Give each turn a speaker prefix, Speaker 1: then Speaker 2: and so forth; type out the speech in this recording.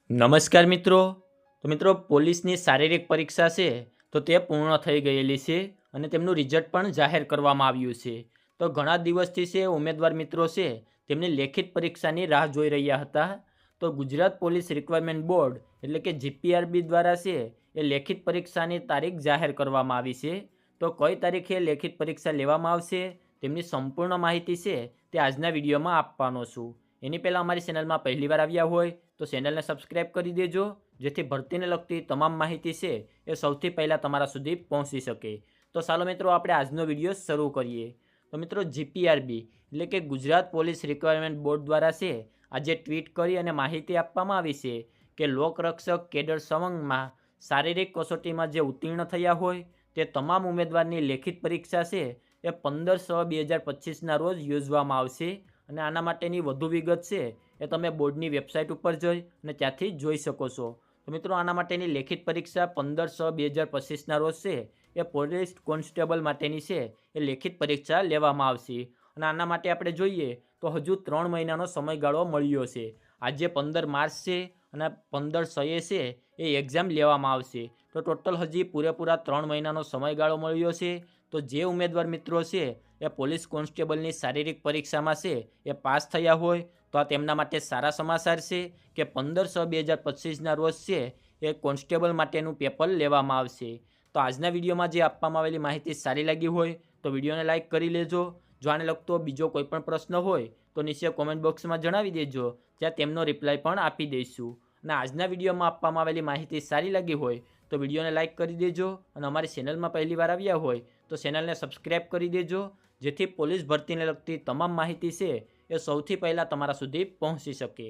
Speaker 1: નમસ્કાર મિત્રો. તો મિત્રો, પોલીસની શારીરિક પરીક્ષા છે તો તે પૂર્ણ થઈ ગયેલી છે અને તેમનું રિઝલ્ટ પણ જાહેર કરવામાં આવ્યું છે. તો ઘણા દિવસથી છે ઉમેદવાર મિત્રો છે તેમની લેખિત પરીક્ષાની રાહ જોઈ રહ્યા હતા. તો ગુજરાત પોલીસ રિક્વાયરમેન્ટ બોર્ડ એટલે કે જીપીઆરબી દ્વારા છે એ લેખિત પરીક્ષાની તારીખ જાહેર કરવામાં આવી છે. તો કઈ તારીખે લેખિત પરીક્ષા લેવામાં આવશે તેમની સંપૂર્ણ માહિતી છે તે આજના વિડીયોમાં આપવાનો છું. એની પહેલાં અમારી ચેનલમાં પહેલીવાર આવ્યા હોય તો ચેનલને સબસ્ક્રાઈબ કરી દેજો, જેથી ભરતીને લગતી તમામ માહિતી છે એ સૌથી પહેલાં તમારા સુધી પહોંચી શકે. તો ચાલો મિત્રો, આપણે આજનો વિડીયો શરૂ કરીએ. તો મિત્રો, જીપીઆરબી એટલે કે ગુજરાત પોલીસ રિક્વાયરમેન્ટ બોર્ડ દ્વારા છે આજે ટ્વીટ કરી અને માહિતી આપવામાં આવી છે કે લોકરક્ષક કેડર સવંગમાં શારીરિક કસોટીમાં જે ઉત્તીર્ણ થયા હોય તે તમામ ઉમેદવારની લેખિત પરીક્ષા છે એ 15/6/2025ના રોજ યોજવામાં આવશે. અને આના માટેની વધુ વિગત છે એ તમે બોર્ડની વેબસાઇટ ઉપર જઈ અને ત્યાંથી જોઈ શકો છો. તો મિત્રો, આના માટેની લેખિત પરીક્ષા 15/6/2025ના રોજ છે એ પોલીસ કોન્સ્ટેબલ માટેની છે એ લેખિત પરીક્ષા લેવામાં આવશે. અને આના માટે આપણે જોઈએ તો હજુ 3 મહિનાનો સમયગાળો મળ્યો છે. આજે 15 માર્ચ છે અને 15/6 છે એ એક્ઝામ લેવામાં આવશે. તો ટોટલ હજી પૂરેપૂરા 3 મહિનાનો સમયગાળો મળ્યો છે. તો જે ઉમેદવાર મિત્રો છે એ પોલીસ કોન્સ્ટેબલની શારીરિક પરીક્ષામાં છે એ પાસ થયા હોય તો આ તેમના માટે સારા સમાચાર છે કે 15/6/2025ના રોજ છે એ કોન્સ્ટેબલ માટેનું પેપર લેવામાં આવશે. તો આજના વિડીયોમાં જે આપવામાં આવેલી માહિતી સારી લાગી હોય તો વિડીયોને લાઇક કરી લેજો. જો આને લગતો બીજો કોઈ પણ પ્રશ્ન હોય તો નીચે કોમેન્ટ બોક્સમાં જણાવી દેજો, ત્યાં તેમનો રિપ્લાય પણ આપી દઈશું. અને આજના વિડીયોમાં આપવામાં આવેલી માહિતી સારી લાગી હોય તો વિડીયોને લાઇક કરી દેજો અને અમારી ચેનલમાં પહેલીવાર આવ્યા હોય તો ચેનલને સબસ્ક્રાઈબ કરી દેજો, જેથી પોલીસ ભરતીને લગતી તમામ માહિતી છે એ સૌથી પહેલાં તમારા સુધી પહોંચી શકે.